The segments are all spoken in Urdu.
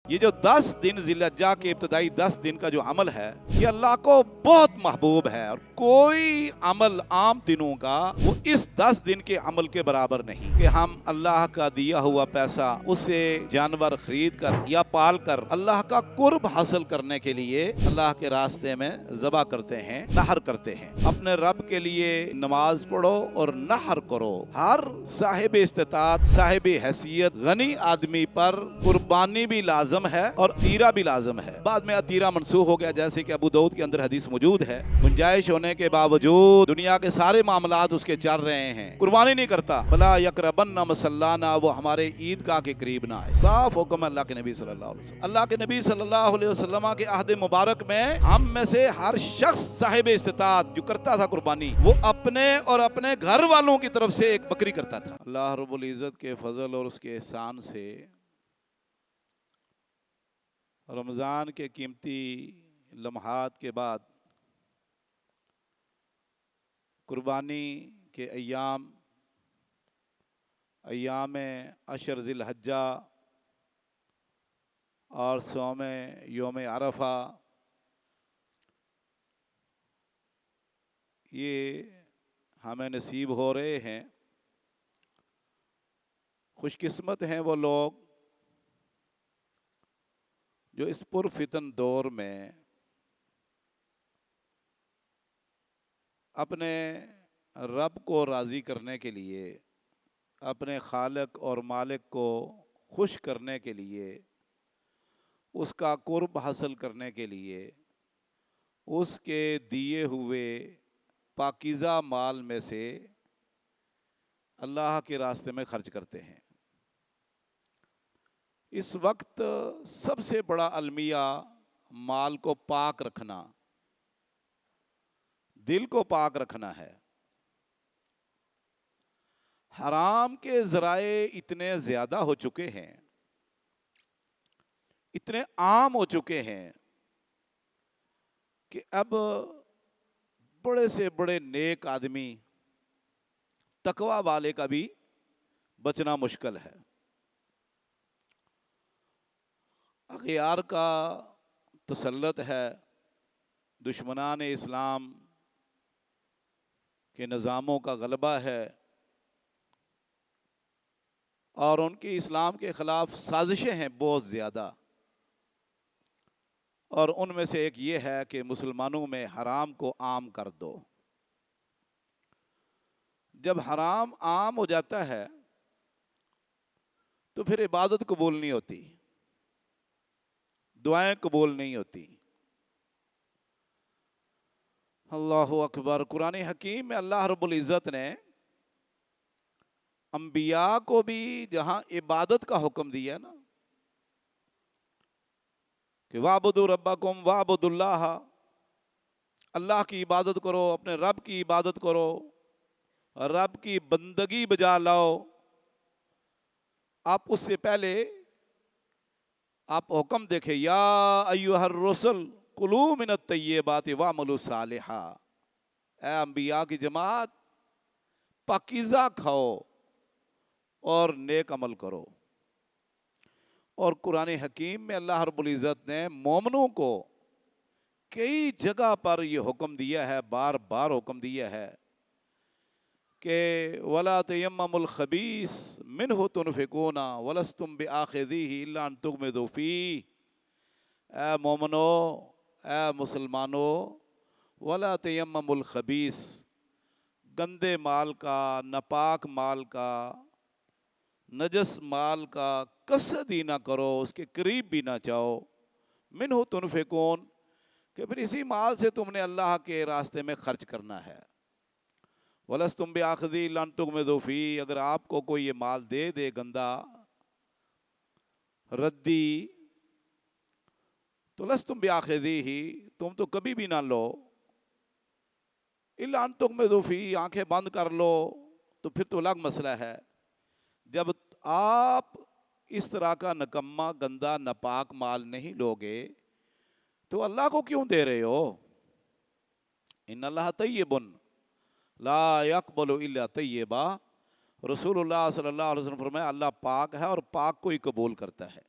یہ جو 10 دن ذی الحجہ کے ابتدائی 10 دن کا جو عمل ہے یہ اللہ کو بہت محبوب ہے، اور کوئی عمل عام دنوں کا وہ اس 10 دن کے عمل کے برابر نہیں کہ ہم اللہ کا دیا ہوا پیسہ اسے جانور خرید کر یا پال کر اللہ کا قرب حاصل کرنے کے لیے اللہ کے راستے میں ذبح کرتے ہیں، نحر کرتے ہیں۔ اپنے رب کے لیے نماز پڑھو اور نحر کرو۔ ہر صاحب استطاعت، صاحب حیثیت غنی آدمی پر قربانی بھی لازم ہے اور عطیرہ بھی لازم ہے۔ بعد میں عطیرہ منسوخ ہو گیا، جیسے کہ ابو داؤد کے اندر حدیث موجود ہے، گنجائش ہونے کے باوجود دنیا کے سارے معاملات اس کے چل رہے ہیں، قربانی نہیں کرتا۔ فلا یقربن مصلانا، وہ ہمارے عیدگاہ کے قریب نہ آئے۔ صاف حکم ہے اللہ کے نبی صلی اللہ علیہ وسلم۔ اللہ کے نبی صلی اللہ علیہ وسلم کے عہد مبارک میں ہم میں سے ہر شخص صاحب استطاعت جو کرتا تھا قربانی، وہ اپنے اور اپنے گھر والوں کی طرف سے ایک بکری کرتا تھا۔ اللہ رب العزت کے فضل اور اس کے احسان سے رمضان کے قیمتی لمحات کے بعد قربانی کے ایام عشر ذی الحجہ اور صوم یوم عرفہ، یہ ہمیں نصیب ہو رہے ہیں۔ خوش قسمت ہیں وہ لوگ جو اس پرفتن دور میں اپنے رب کو راضی کرنے کے لیے، اپنے خالق اور مالک کو خوش کرنے کے لیے، اس کا قرب حاصل کرنے کے لیے اس کے دیے ہوئے پاکیزہ مال میں سے اللہ کے راستے میں خرچ کرتے ہیں۔ اس وقت سب سے بڑا المیہ مال کو پاک رکھنا، دل کو پاک رکھنا ہے۔ حرام کے ذرائع اتنے زیادہ ہو چکے ہیں، اتنے عام ہو چکے ہیں کہ اب بڑے سے بڑے نیک آدمی، تقوی والے کا بھی بچنا مشکل ہے۔ اغیار کا تسلط ہے، دشمنان اسلام کے نظاموں کا غلبہ ہے، اور ان کی اسلام کے خلاف سازشیں ہیں بہت زیادہ، اور ان میں سے ایک یہ ہے کہ مسلمانوں میں حرام کو عام کر دو۔ جب حرام عام ہو جاتا ہے تو پھر عبادت قبول نہیں ہوتی، دعائیں قبول نہیں ہوتی۔ اللہ اکبر۔ قرآن حکیم میں اللہ رب العزت نے انبیاء کو بھی جہاں عبادت کا حکم دیا نا کہ وَاعْبُدُوا رَبَّكُمْ وَاعْبُدُوا اللَّهَ، اللہ کی عبادت کرو، اپنے رب کی عبادت کرو، رب کی بندگی بجا لاؤ، آپ اس سے پہلے آپ حکم دیکھیں، یا ایھا الرسل کلوا من الطیبات واعملوا صالحا، اے انبیاء کی جماعت پاکیزہ کھاؤ اور نیک عمل کرو۔ اور قرآن حکیم میں اللہ رب العزت نے مومنوں کو کئی جگہ پر یہ حکم دیا ہے، بار بار حکم دیا ہے کہ وَلَا تَيَمَّمُوا الْخَبِيثَ مِنْهُ تُنْفِقُونَ وَلَسْتُمْ بِآخِذِيهِ إِلَّا أَن تُغْمِضُوا فِيهِ۔ اے مومنو، اے مسلمانو، وَلَا تَيَمَّمُوا الْخَبِيثَ، گندے مال کا، ناپاک مال کا، نجس مال کا قصد ہی نہ کرو، اس کے قریب بھی نہ جاؤ۔ مِنْهُ تُنْفِقُونَ، کہ پھر اسی مال سے تم نے اللہ کے راستے میں خرچ کرنا ہے۔ وَلَسْتُمْ بِآخِذِيهِ إِلَّا أَن تُغْمِضُوا فِيهِ، اگر آپ کو کوئی یہ مال دے دے گندا ردی تو لستم بِآخِذِيهِ، تم تو کبھی بھی نہ لو۔ إِلَّا أَن تُغْمِضُوا فِيهِ، آنکھیں بند کر لو تو پھر تو الگ مسئلہ ہے۔ جب آپ اس طرح کا نکما، گندا، ناپاک مال نہیں لوگے تو اللہ کو کیوں دے رہے ہو؟ ان اللہ طیب لا یقبل الا طیبا، رسول اللہ صلی اللہ علیہ وسلم فرمایا اللہ پاک ہے اور پاک کو ہی قبول کرتا ہے۔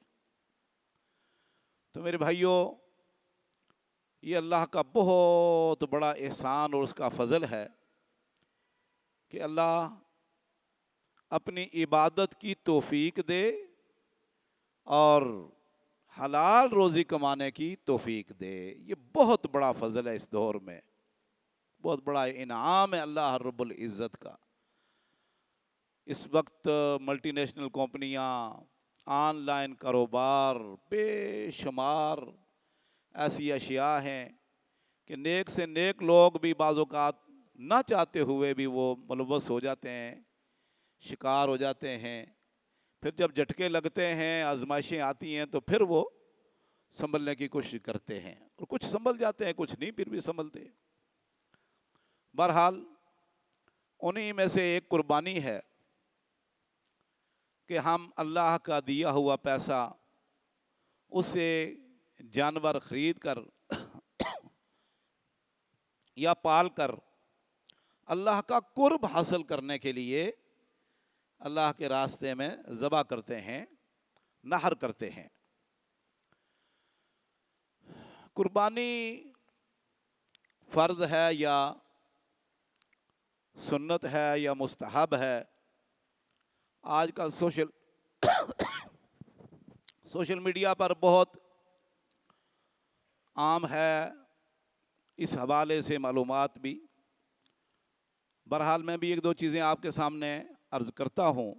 تو میرے بھائیوں، یہ اللہ کا بہت بڑا احسان اور اس کا فضل ہے کہ اللہ اپنی عبادت کی توفیق دے اور حلال روزی کمانے کی توفیق دے۔ یہ بہت بڑا فضل ہے اس دور میں، بہت بڑا انعام ہے اللہ رب العزت کا۔ اس وقت ملٹی نیشنل کمپنیاں، آن لائن کاروبار، بے شمار ایسی اشیاء ہیں کہ نیک سے نیک لوگ بھی بعض اوقات نہ چاہتے ہوئے بھی وہ ملوث ہو جاتے ہیں، شکار ہو جاتے ہیں۔ پھر جب جھٹکے لگتے ہیں، آزمائشیں آتی ہیں، تو پھر وہ سنبھلنے کی کوشش کرتے ہیں، اور کچھ سنبھل جاتے ہیں، کچھ نہیں پھر بھی سنبھلتے۔ بہرحال انہی میں سے ایک قربانی ہے کہ ہم اللہ کا دیا ہوا پیسہ اسے جانور خرید کر یا پال کر اللہ کا قرب حاصل کرنے کے لیے اللہ کے راستے میں ذبح کرتے ہیں، نحر کرتے ہیں۔ قربانی فرض ہے یا سنت ہے یا مستحب ہے؟ آج کل سوشل میڈیا پر بہت عام ہے اس حوالے سے معلومات بھی۔ بہرحال میں بھی ایک دو چیزیں آپ کے سامنے عرض کرتا ہوں۔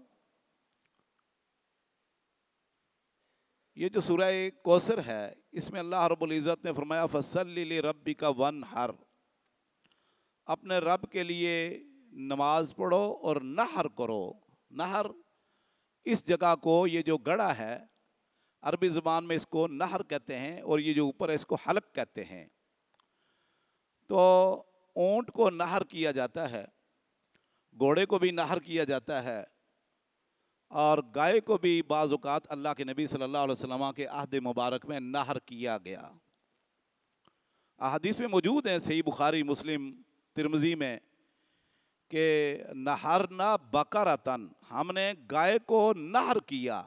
یہ جو سورہ کوثر ہے، اس میں اللہ رب العزت نے فرمایا فَصَلِّ لِرَبِّكَ وَانْحَرْ، اپنے رب کے لیے نماز پڑھو اور نحر کرو۔ نحر اس جگہ کو، یہ جو گڑھا ہے، عربی زبان میں اس کو نحر کہتے ہیں، اور یہ جو اوپر ہے اس کو حلق کہتے ہیں۔ تو اونٹ کو نحر کیا جاتا ہے، گھوڑے کو بھی نحر کیا جاتا ہے، اور گائے کو بھی بعض اوقات اللہ کے نبی صلی اللہ علیہ وسلم کے عہد مبارک میں نحر کیا گیا۔ احادیث میں موجود ہیں صحیح بخاری، مسلم، ترمذی میں، کہ نحرنا بقرۃ، ہم نے گائے کو نحر کیا۔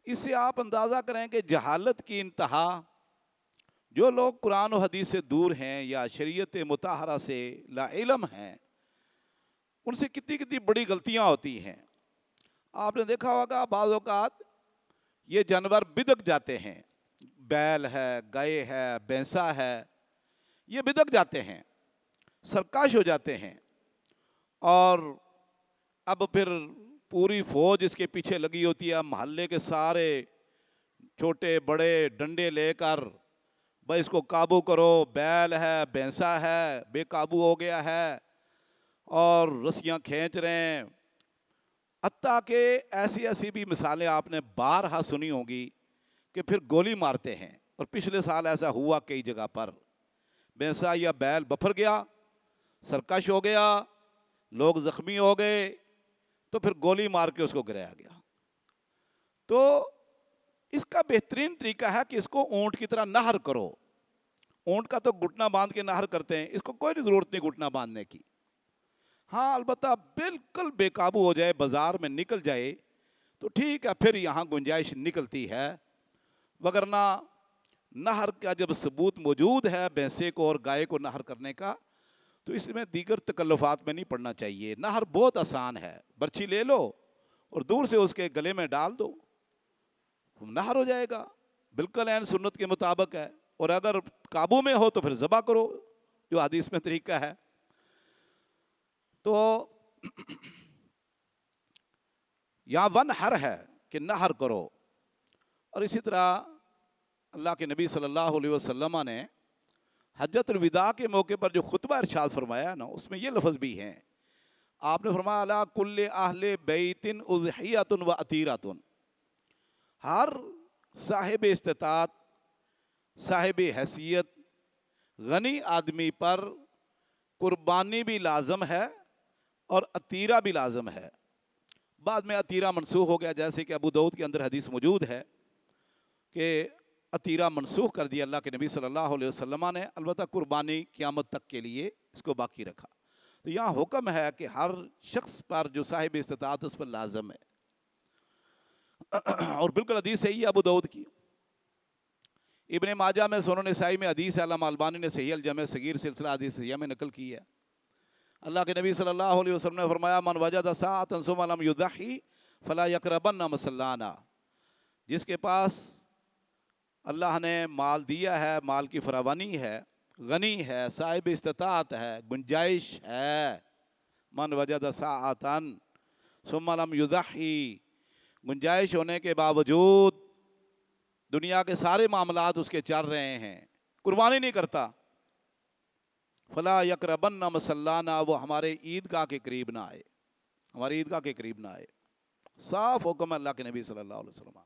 اس سے آپ اندازہ کریں کہ جہالت کی انتہا، جو لوگ قرآن و حدیث سے دور ہیں یا شریعت مطہرہ سے لا علم ہیں، ان سے کتنی کتنی بڑی غلطیاں ہوتی ہیں۔ آپ نے دیکھا ہوگا بعض اوقات یہ جانور بدک جاتے ہیں، بیل ہے، گائے ہے، بھینسا ہے، یہ بدک جاتے ہیں، سرکش ہو جاتے ہیں، اور اب پھر پوری فوج اس کے پیچھے لگی ہوتی ہے، محلے کے سارے چھوٹے بڑے ڈنڈے لے کر بھائی اس کو قابو کرو، بیل ہے، بھینسا ہے، بے قابو ہو گیا ہے، اور رسیاں کھینچ رہے ہیں۔ حتیٰ کہ ایسی ایسی بھی مثالیں آپ نے بارہا سنی ہوں گی کہ پھر گولی مارتے ہیں، اور پچھلے سال ایسا ہوا کئی جگہ پر، بھینسا یا بیل بپھر گیا، سرکش ہو گیا، لوگ زخمی ہو گئے، تو پھر گولی مار کے اس کو گرایا گیا۔ تو اس کا بہترین طریقہ ہے کہ اس کو اونٹ کی طرح نحر کرو۔ اونٹ کا تو گھٹنا باندھ کے نحر کرتے ہیں، اس کو کوئی ضرورت نہیں گھٹنا باندھنے کی۔ ہاں البتہ بالکل بے قابو ہو جائے، بازار میں نکل جائے تو ٹھیک ہے، پھر یہاں گنجائش نکلتی ہے، وگرنہ نحر کا جب ثبوت موجود ہے بھینسے کو اور گائے کو نحر کرنے کا، تو اس میں دیگر تکلفات میں نہیں پڑنا چاہیے۔ نحر بہت آسان ہے، برچھی لے لو اور دور سے اس کے گلے میں ڈال دو، نحر ہو جائے گا، بالکل عین سنت کے مطابق ہے۔ اور اگر قابو میں ہو تو پھر ذبح کرو، جو حدیث میں طریقہ ہے۔ تو یہاں ونحر ہے کہ نحر کرو، اور اسی طرح اللہ کے نبی صلی اللہ علیہ وسلم نے حجۃ الوداع کے موقع پر جو خطبہ ارشاد فرمایا نا، اس میں یہ لفظ بھی ہیں۔ آپ نے فرمایا علی کل اہل بیت اضحیۃ و عطیرۃ، ہر صاحب استطاعت، صاحب حیثیت، غنی آدمی پر قربانی بھی لازم ہے اور عطیرہ بھی لازم ہے۔ بعد میں عطیرہ منسوخ ہو گیا، جیسے کہ ابو داؤد کے اندر حدیث موجود ہے کہ عطیرہ منسوخ کر دیا اللہ کے نبی صلی اللہ علیہ وسلم نے، البتہ قربانی قیامت تک کے لیے اس کو باقی رکھا۔ تو یہاں حکم ہے کہ ہر شخص پر جو صاحب استطاعت اس پر لازم ہے، اور بالکل حدیث صحیح ہے ابو داؤد کی۔ ابن ماجہ میں، سنن نسائی میں حدیث ہے، علامہ البانی نے صحیح الجامع صغیر سلسلہ حدیث صحیحہ میں نقل کی ہے۔ اللہ کے نبی صلی اللہ علیہ وسلم نے فرمایا من وجد ساعۃ ثم لم یضحی فلا یقربن مصلانا، جس کے پاس اللہ نے مال دیا ہے، مال کی فراوانی ہے، غنی ہے، صاحب استطاعت ہے، گنجائش ہے، من وجد ساعۃ ثم لم یضحی، گنجائش ہونے کے باوجود دنیا کے سارے معاملات اس کے چل رہے ہیں، قربانی نہیں کرتا، فلا یقربن مصلانا، وہ ہمارے عیدگاہ کے قریب نہ آئے، ہماری عیدگاہ کے قریب نہ آئے۔ صاف حکم ہے اللہ کے نبی صلی اللہ علیہ وسلم۔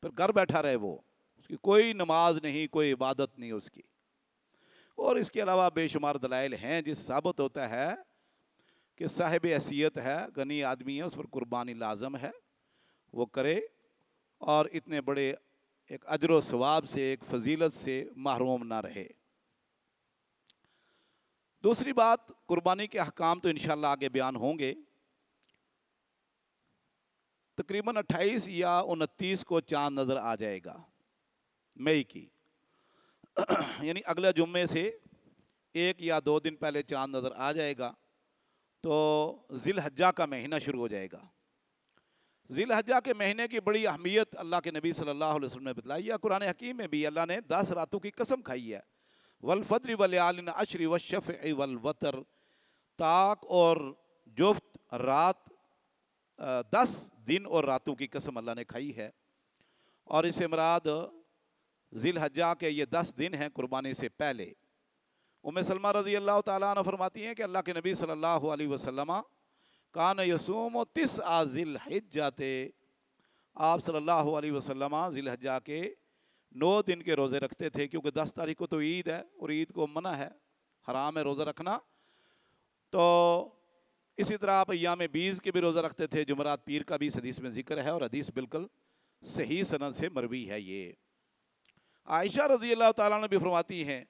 پھر گھر بیٹھا رہے، وہ اس کی کوئی نماز نہیں، کوئی عبادت نہیں اس کی۔ اور اس کے علاوہ بے شمار دلائل ہیں جس ثابت ہوتا ہے کہ صاحب حیثیت ہے، غنی آدمی ہے، اس پر قربانی لازم ہے، وہ کرے اور اتنے بڑے ایک اجر و ثواب سے، ایک فضیلت سے محروم نہ رہے۔ دوسری بات، قربانی کے احکام تو انشاءاللہ آگے بیان ہوں گے۔ تقریباً 28 یا 29 کو چاند نظر آ جائے گا مئی کی، یعنی اگلے جمعے سے 1 یا 2 دن پہلے چاند نظر آ جائے گا تو ذی الحجہ کا مہینہ شروع ہو جائے گا۔ ذی الحجہ کے مہینے کی بڑی اہمیت اللہ کے نبی صلی اللہ علیہ وسلم نے بتلائی ہے۔ قرآن حکیم میں بھی اللہ نے 10 راتوں کی قسم کھائی ہے، والفجر ولیال عشر والشفع والوتر، طاق اور جفت رات 10 دن اور راتوں کی قسم اللہ نے کھائی ہے، اور اس سے مراد ذی الحجہ کے یہ 10 دن ہیں قربانی سے پہلے۔ ام سلمہ رضی اللہ تعالیٰ عنہ فرماتی ہیں کہ اللہ کے نبی صلی اللہ علیہ وسلم کان یصوم 9 ذی الحجہ، آپ صلی اللہ علیہ وسلم ذی الحجہ کے 9 دن کے روزے رکھتے تھے، کیونکہ 10 تاریخ کو تو عید ہے اور عید کو منع ہے، حرام ہے روزہ رکھنا۔ تو اسی طرح آپ ایام بیز کے بھی روزہ رکھتے تھے، جمعرات پیر کا بھی اس حدیث میں ذکر ہے، اور حدیث بالکل صحیح سند سے مروی ہے۔ یہ عائشہ رضی اللہ تعالیٰ عنہ بھی فرماتی ہیں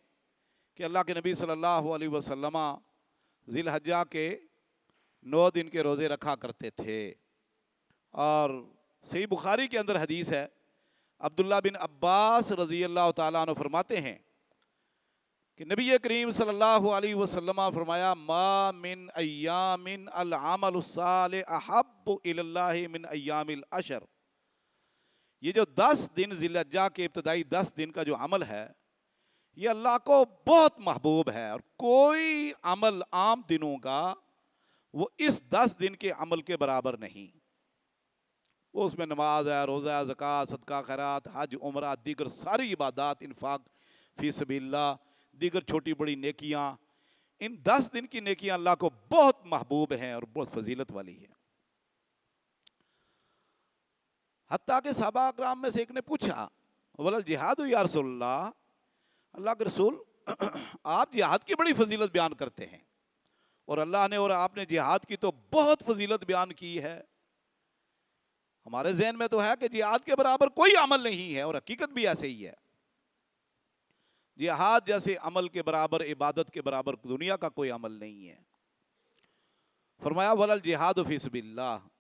کہ اللہ کے نبی صلی اللہ علیہ وسلم ذی الحجہ کے 9 دن کے روزے رکھا کرتے تھے۔ اور صحیح بخاری کے اندر حدیث ہے، عبداللہ بن عباس رضی اللہ تعالیٰ عنہ فرماتے ہیں کہ نبی کریم صلی اللہ علیہ وسلم فرمایا ما من ایام العمل الصالح احب الی اللہ من ایام العشر، یہ جو 10 دن ذی الحجہ کے ابتدائی 10 دن کا جو عمل ہے یہ اللہ کو بہت محبوب ہے، اور کوئی عمل عام دنوں کا وہ اس 10 دن کے عمل کے برابر نہیں۔ وہ اس میں نماز ہے، روزہ ہے، زکوٰۃ، صدقہ، خیرات، حج، عمرہ، دیگر ساری عبادات، انفاق فی سبیل اللہ، دیگر چھوٹی بڑی نیکیاں، ان 10 دن کی نیکیاں اللہ کو بہت محبوب ہیں اور بہت فضیلت والی ہیں۔ حتیٰ کہ صحابہ اکرام میں سے ایک نے پوچھا وَلَا الْجِهَادُ یا رسول اللہ، اللہ کے رسول آپ جہاد کی بڑی فضیلت بیان کرتے ہیں، اور اللہ نے اور آپ نے جہاد کی تو بہت فضیلت بیان کی ہے، ہمارے ذہن میں تو ہے کہ جہاد کے برابر کوئی عمل نہیں ہے، اور حقیقت بھی ایسے ہی ہے۔ جہاد جیسے عمل کے برابر، عبادت کے برابر دنیا کا کوئی عمل نہیں ہے۔ فرمایا وَلَا الْجِهَادُ فِي سَبِيلِ اللَّهِ،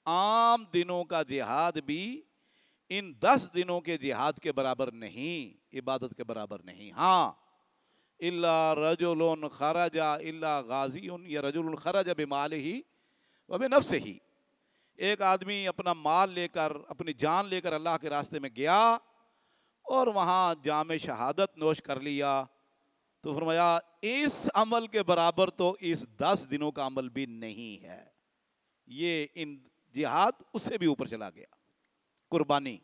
عام دنوں کا جہاد بھی ان 10 دنوں کے جہاد کے برابر نہیں، عبادت کے برابر نہیں۔ ہاں الا رجل خرج الا غازی یا رجل خرج بمالہ وبنفسہ، ایک آدمی اپنا مال لے کر، اپنی جان لے کر اللہ کے راستے میں گیا اور وہاں جام شہادت نوش کر لیا، تو فرمایا اس عمل کے برابر تو اس 10 دنوں کا عمل بھی نہیں ہے۔ یہ ان جہاد اس سے بھی اوپر چلا گیا، قربانی۔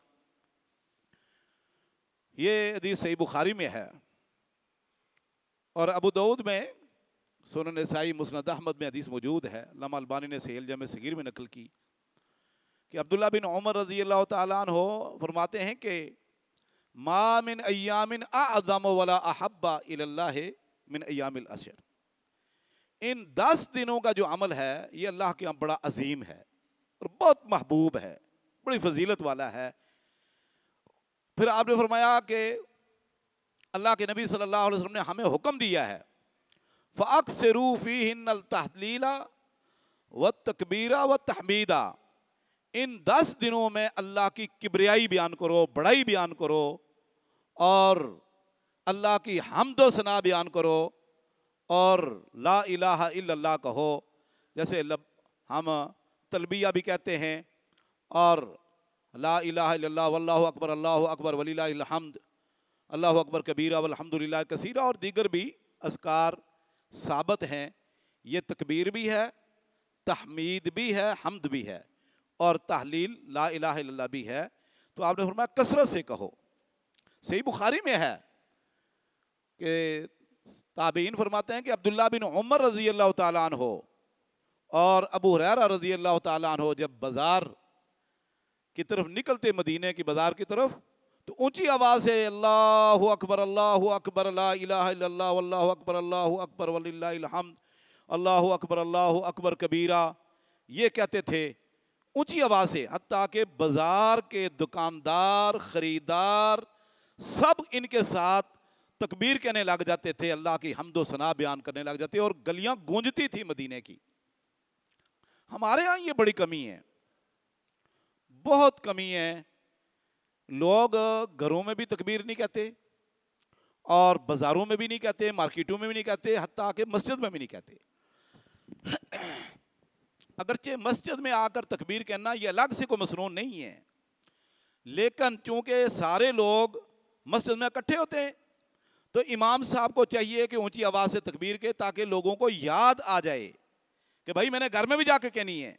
یہ حدیث صحیح بخاری میں ہے، اور ابو داؤد میں، سنن نسائی، مسند احمد میں حدیث موجود ہے، علامہ البانی نے صحیح الجامع صغیر میں نقل کی کہ عبداللہ بن عمر رضی اللہ تعالیٰ عنہ فرماتے ہیں کہ ما من ایام اعظم ولا احب الی اللہ من ایام العشر، ان 10 دنوں کا جو عمل ہے یہ اللہ کے یہاں بڑا عظیم ہے اور بہت محبوب ہے، بڑی فضیلت والا ہے۔ پھر آپ نے فرمایا کہ اللہ کے نبی صلی اللہ علیہ وسلم نے ہمیں حکم دیا ہے فَأَكْثِرُوا فِيهِنَّ التَّحْلِيلَ وَالتَّكْبِيرَ وَالتَّحْمِيدَ، ان 10 دنوں میں اللہ کی کبریائی بیان کرو، بڑائی بیان کرو، اور اللہ کی حمد و ثنا بیان کرو اور لا الہ الا اللہ کہو، جیسے ہم تلبیہ بھی کہتے ہیں، اور لا الہ الا اللہ واللہ اکبر وللہ الحمد، اللہ اکبر کبیرہ والحمدللہ کثیرہ، اور دیگر بھی اذکار ثابت ہیں۔ یہ تکبیر بھی ہے، تحمید بھی ہے، حمد بھی ہے، اور تحلیل لا الہ الا اللہ بھی ہے۔ تو آپ نے فرمایا کثرت سے کہو۔ صحیح بخاری میں ہے کہ تابعین فرماتے ہیں کہ عبداللہ بن عمر رضی اللہ تعالیٰ عنہ اور ابو ہریرہ رضی اللہ تعالیٰ عنہ جب بازار کی طرف نکلتے، مدینے کی بازار کی طرف، تو اونچی آواز سے اللہ اکبر لا الہ الا اللہ اللہ اکبر وللہ الحمد اللہ اکبر کبیرہ، یہ کہتے تھے اونچی آواز سے، حتیٰ کہ بازار کے دکاندار، خریدار سب ان کے ساتھ تکبیر کہنے لگ جاتے تھے، اللہ کی حمد و ثنا بیان کرنے لگ جاتے، اور گلیاں گونجتی تھی مدینے کی۔ ہمارے ہاں یہ بڑی کمی ہے، بہت کمی ہے۔ لوگ گھروں میں بھی تکبیر نہیں کہتے، اور بازاروں میں بھی نہیں کہتے، مارکیٹوں میں بھی نہیں کہتے، حتیٰ کہ مسجد میں بھی نہیں کہتے۔ اگرچہ مسجد میں آ کر تکبیر کہنا یہ الگ سے کوئی مسنون نہیں ہے، لیکن چونکہ سارے لوگ مسجد میں اکٹھے ہوتے ہیں تو امام صاحب کو چاہیے کہ اونچی آواز سے تکبیر کے، تاکہ لوگوں کو یاد آ جائے کہ بھائی میں نے گھر میں بھی جا کے کہنی ہے۔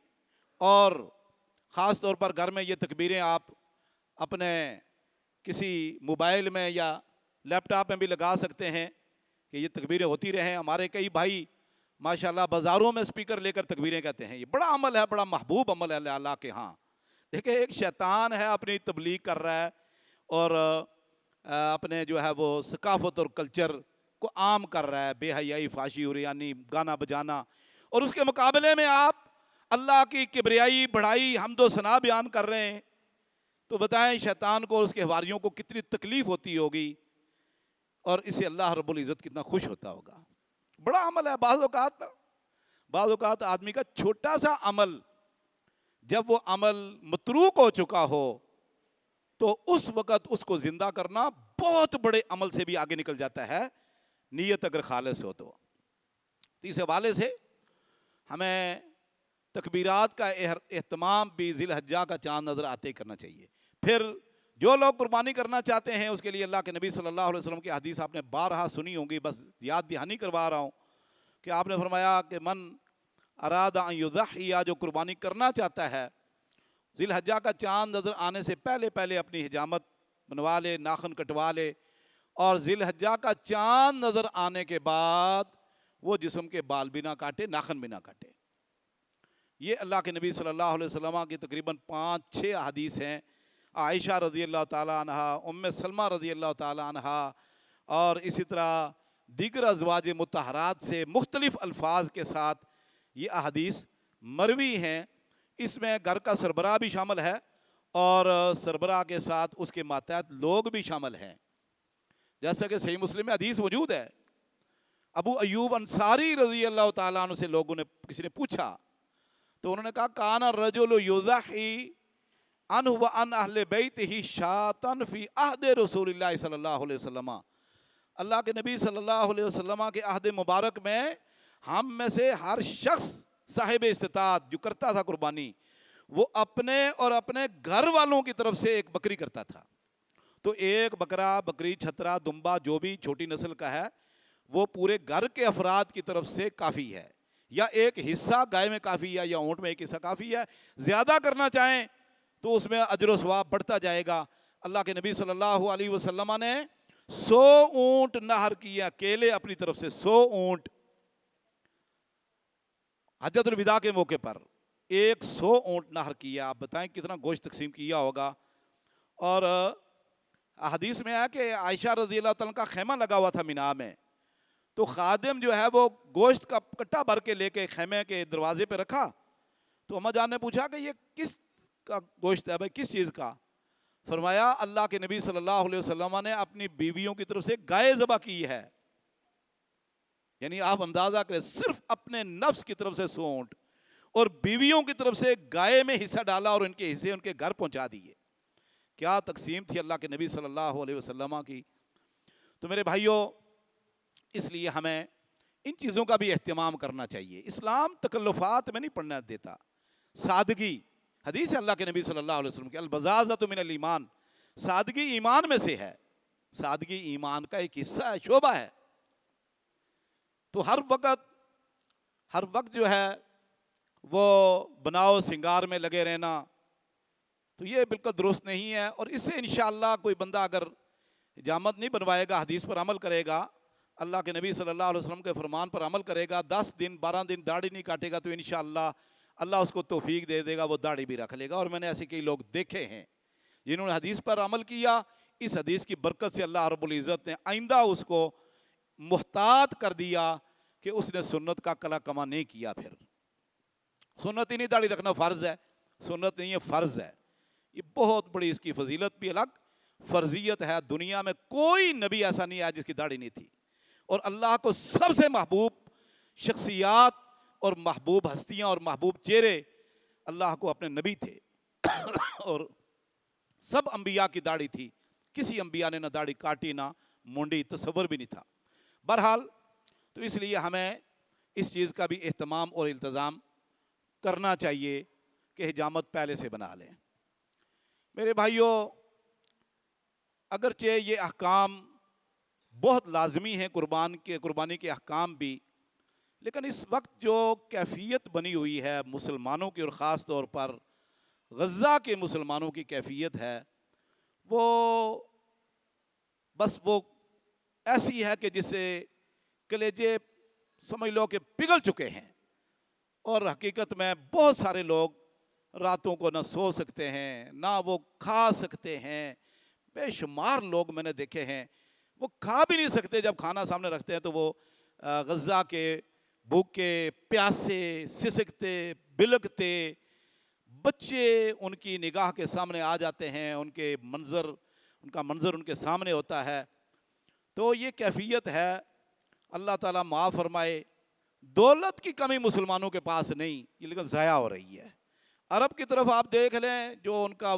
اور خاص طور پر گھر میں یہ تکبیریں آپ اپنے کسی موبائل میں یا لیپ ٹاپ میں بھی لگا سکتے ہیں کہ یہ تکبیریں ہوتی رہیں۔ ہمارے کئی بھائی ماشاءاللہ بازاروں میں سپیکر لے کر تکبیریں کہتے ہیں، یہ بڑا عمل ہے، بڑا محبوب عمل ہے اللہ کے ہاں۔ دیکھیں ایک شیطان ہے اپنی تبلیغ کر رہا ہے اور اپنے جو ہے وہ ثقافت اور کلچر کو عام کر رہا ہے، بے حیائی، فحاشی، عریانی، گانا بجانا، اور اس کے مقابلے میں آپ اللہ کی کبریائی، بڑائی، حمد و ثنا بیان کر رہے ہیں۔ تو بتائیں شیطان کو اور اس کے حواریوں کو کتنی تکلیف ہوتی ہوگی، اور اسے اللہ رب العزت کتنا خوش ہوتا ہوگا۔ بڑا عمل ہے۔ بعض اوقات آدمی کا چھوٹا سا عمل جب وہ عمل متروک ہو چکا ہو تو اس وقت اس کو زندہ کرنا بہت بڑے عمل سے بھی آگے نکل جاتا ہے، نیت اگر خالص ہو تو۔ اس حوالے سے ہمیں تکبیرات کا اہتمام بھی ذی الحجہ کا چاند نظر آتے ہی کرنا چاہیے۔ پھر جو لوگ قربانی کرنا چاہتے ہیں اس کے لیے اللہ کے نبی صلی اللہ علیہ وسلم کی حدیث آپ نے بارہا سنی ہوں گی، بس یاد دہانی کروا رہا ہوں کہ آپ نے فرمایا کہ من اراد ان یضحی، جو قربانی کرنا چاہتا ہے ذی الحجہ کا چاند نظر آنے سے پہلے پہلے اپنی حجامت بنوا لے، ناخن کٹوا لے، اور ذی الحجہ کا چاند نظر آنے کے بعد وہ جسم کے بال بھی نہ کاٹے، ناخن بھی نہ کاٹے۔ یہ اللہ کے نبی صلی اللہ علیہ وسلم کی تقریباً 5-6 احادیث ہیں۔ عائشہ رضی اللہ تعالیٰ عنہ، ام سلمہ رضی اللہ تعالیٰ عنہ، اور اسی طرح دیگر ازواج مطہرات سے مختلف الفاظ کے ساتھ یہ احادیث مروی ہیں۔ اس میں گھر کا سربراہ بھی شامل ہے اور سربراہ کے ساتھ اس کے ماتحت لوگ بھی شامل ہیں، جیسا کہ صحیح مسلم میں حدیث موجود ہے۔ ابو ایوب انصاری رضی اللہ تعالیٰ عنہ سے لوگوں نے، کسی نے پوچھا تو انہوں نے کہا کان الرجل یضحی عنہ وعن اہل بیتہ شاۃ فی عہد رسول اللہ صلی اللہ علیہ وسلم۔ اللہ کے نبی صلی اللہ علیہ وسلم کے عہد مبارک میں ہم میں سے ہر شخص صاحب استطاعت جو کرتا تھا قربانی، وہ اپنے اور اپنے گھر والوں کی طرف سے ایک بکری کرتا تھا۔ تو ایک بکرا، بکری، چھترا، دمبا جو بھی چھوٹی نسل کا ہے وہ پورے گھر کے افراد کی طرف سے کافی ہے، یا ایک حصہ گائے میں کافی ہے یا اونٹ میں ایک حصہ کافی ہے۔ زیادہ کرنا چاہیں تو اس میں اجر و ثواب بڑھتا جائے گا۔ اللہ کے نبی صلی اللہ علیہ وسلم نے 100 اونٹ نہر کیا، اکیلے اپنی طرف سے 100 اونٹ حجۃ الوداع کے موقع پر 100 اونٹ نہر کیا۔ آپ بتائیں کتنا گوشت تقسیم کیا ہوگا۔ اور حدیث میں ہے کہ عائشہ رضی اللہ تعالیٰ کا خیمہ لگا ہوا تھا مینا میں، تو خادم جو ہے وہ گوشت کا کٹا بھر کے لے کے خیمے کے دروازے پہ رکھا، تو اماں جان نے پوچھا کہ یہ کس کا گوشت ہے بھائی، کس چیز کا؟ فرمایا اللہ کے نبی صلی اللہ علیہ وسلم نے اپنی بیویوں کی طرف سے گائے ذبح کی ہے۔ یعنی آپ اندازہ کریں، صرف اپنے نفس کی طرف سے 100 اونٹ اور بیویوں کی طرف سے گائے میں حصہ ڈالا اور ان کے حصے ان کے گھر پہنچا دیے۔ کیا تقسیم تھی اللہ کے نبی صلی اللہ علیہ وسلم کی۔ تو میرے بھائیوں، اس لیے ہمیں ان چیزوں کا بھی اہتمام کرنا چاہیے۔ اسلام تکلفات میں نہیں پڑھنا دیتا، سادگی، حدیث ہے اللہ کے نبی صلی اللہ علیہ وسلم کی، البزازۃ من الایمان، سادگی ایمان میں سے ہے، سادگی ایمان کا ایک حصہ ہے، شعبہ ہے۔ تو ہر وقت جو ہے وہ بناؤ سنگار میں لگے رہنا، تو یہ بالکل درست نہیں ہے۔ اور اس سے انشاءاللہ کوئی بندہ اگر حجامت نہیں بنوائے گا، حدیث پر عمل کرے گا، اللہ کے نبی صلی اللہ علیہ وسلم کے فرمان پر عمل کرے گا، 10 دن 12 دن داڑھی نہیں کاٹے گا، تو انشاءاللہ اللہ اس کو توفیق دے دے گا، وہ داڑھی بھی رکھ لے گا۔ اور میں نے ایسے کئی لوگ دیکھے ہیں جنہوں نے حدیث پر عمل کیا، اس حدیث کی برکت سے اللہ رب العزت نے آئندہ اس کو محتاط کر دیا کہ اس نے سنت کا کلا کما نہیں کیا۔ پھر سنت ہی نہیں، داڑھی رکھنا فرض ہے، سنت نہیں ہے، فرض ہے۔ یہ بہت بڑی اس کی فضیلت بھی الگ، فرضیت ہے۔ دنیا میں کوئی نبی ایسا نہیں آیا جس کی داڑھی نہیں تھی، اور اللہ کو سب سے محبوب شخصیات اور محبوب ہستیاں اور محبوب چہرے اللہ کو اپنے نبی تھے، اور سب انبیاء کی داڑھی تھی، کسی انبیاء نے نہ داڑھی کاٹی نہ مونڈی، تصور بھی نہیں تھا۔ بہرحال تو اس لیے ہمیں اس چیز کا بھی اہتمام اور التزام کرنا چاہیے کہ حجامت پہلے سے بنا لیں۔ میرے بھائیوں، اگرچہ یہ احکام بہت لازمی ہیں، قربانی کے احکام بھی، لیکن اس وقت جو کیفیت بنی ہوئی ہے مسلمانوں کی، اور خاص طور پر غزہ کے مسلمانوں کی کیفیت ہے، وہ ایسی ہے کہ جسے کلیجے سمجھ لو کہ پگھل چکے ہیں، اور حقیقت میں بہت سارے لوگ راتوں کو نہ سو سکتے ہیں، نہ وہ کھا سکتے ہیں۔ بے شمار لوگ میں نے دیکھے ہیں وہ کھا بھی نہیں سکتے، جب کھانا سامنے رکھتے ہیں تو وہ غزہ کے بھوکے پیاسے سسکتے بلکتے بچے ان کی نگاہ کے سامنے آ جاتے ہیں، ان کا منظر ان کے سامنے ہوتا ہے۔ تو یہ کیفیت ہے، اللہ تعالیٰ معاف فرمائے۔ دولت کی کمی مسلمانوں کے پاس نہیں، یہ لیکن ضائع ہو رہی ہے۔ عرب کی طرف آپ دیکھ لیں، جو ان کا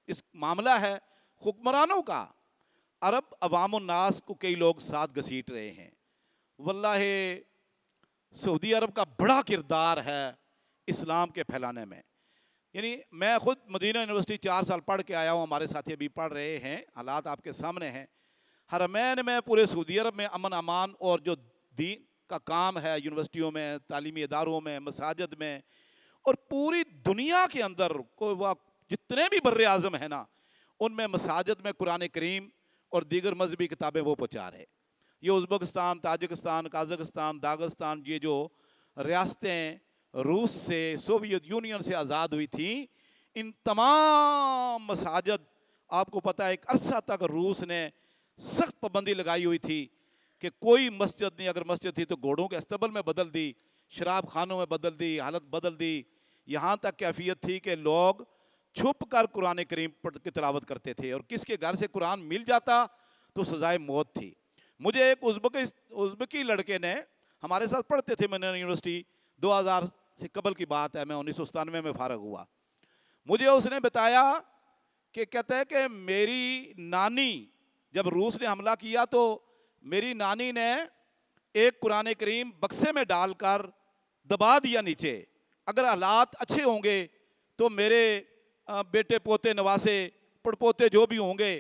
اس معاملہ ہے حکمرانوں کا، عرب عوام الناس کو کئی لوگ ساتھ گھسیٹ رہے ہیں۔ واللہ سعودی عرب کا بڑا کردار ہے اسلام کے پھیلانے میں۔ یعنی میں خود مدینہ یونیورسٹی 4 سال پڑھ کے آیا ہوں، ہمارے ساتھی ابھی پڑھ رہے ہیں، حالات آپ کے سامنے ہیں۔ حرمین میں، پورے سعودی عرب میں امن امان اور جو دین کا کام ہے، یونیورسٹیوں میں، تعلیمی اداروں میں، مساجد میں، اور پوری دنیا کے اندر جتنے بھی بر اعظم ہیں نا، ان میں مساجد میں قرآن کریم اور دیگر مذہبی کتابیں وہ پہنچا رہے۔ یہ ازبکستان، تاجکستان، قازقستان، داغستان، یہ جو ریاستیں روس سے، سوویت یونین سے آزاد ہوئی تھیں، ان تمام مساجد، آپ کو پتہ ہے ایک عرصہ تک روس نے سخت پابندی لگائی ہوئی تھی کہ کوئی مسجد نہیں، اگر مسجد تھی تو گھوڑوں کے استبل میں بدل دی، شراب خانوں میں بدل دی، حالت بدل دی۔ یہاں تک کیفیت تھی کہ لوگ چھپ کر قرآن کریم کی تلاوت کرتے تھے، اور کس کے گھر سے قرآن مل جاتا تو سزائے موت تھی۔ مجھے ایک ازبکی لڑکے نے، ہمارے ساتھ پڑھتے تھے مدینہ یونیورسٹی، 2000 سے قبل کی بات ہے، میں 1997 میں فارغ ہوا، مجھے اس نے بتایا کہ کہتا ہے کہ میری نانی، جب روس نے حملہ کیا تو میری نانی نے ایک قرآن کریم بکسے میں ڈال کر دبا دیا نیچے، اگر حالات اچھے ہوں گے تو میرے بیٹے پوتے نواسے پڑپوتے جو بھی ہوں گے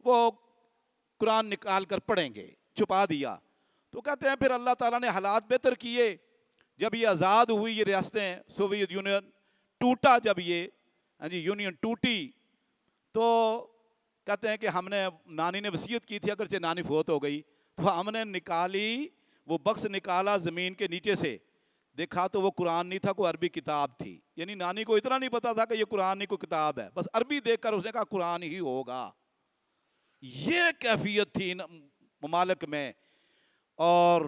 وہ قرآن نکال کر پڑھیں گے، چھپا دیا۔ تو کہتے ہیں پھر اللہ تعالیٰ نے حالات بہتر کیے، جب یہ آزاد ہوئی، یہ ریاستیں، سوویت یونین ٹوٹا، جب یہ یونین ٹوٹی، تو کہتے ہیں کہ ہم نے، نانی نے وصیت کی تھی، اگرچہ نانی فوت ہو گئی، تو ہم نے نکالی، وہ بکس نکالا زمین کے نیچے سے، دیکھا تو وہ قرآن نہیں تھا، کوئی عربی کتاب تھی۔ یعنی نانی کو اتنا نہیں پتا تھا کہ یہ قرآن نہیں، کوئی کتاب ہے، بس عربی دیکھ کر اس نے کہا قرآن ہی ہوگا۔ یہ کیفیت تھی ان ممالک میں۔ اور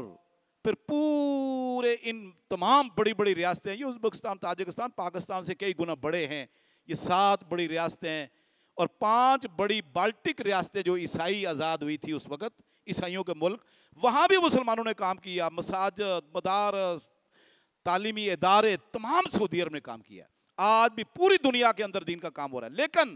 پھر پورے ان تمام بڑی بڑی ریاستیں، یہ ازبکستان، تاجکستان، پاکستان سے کئی گنا بڑے ہیں، یہ 7 بڑی ریاستیں اور 5 بڑی بالٹک ریاستیں جو عیسائی آزاد ہوئی تھی اس وقت، عیسائیوں کے ملک، وہاں بھی مسلمانوں نے کام کیا، مساجد، مدارس، تعلیمی ادارے، تمام سعودی عرب نے کام کیا۔ آج بھی پوری دنیا کے اندر دین کا کام ہو رہا ہے، لیکن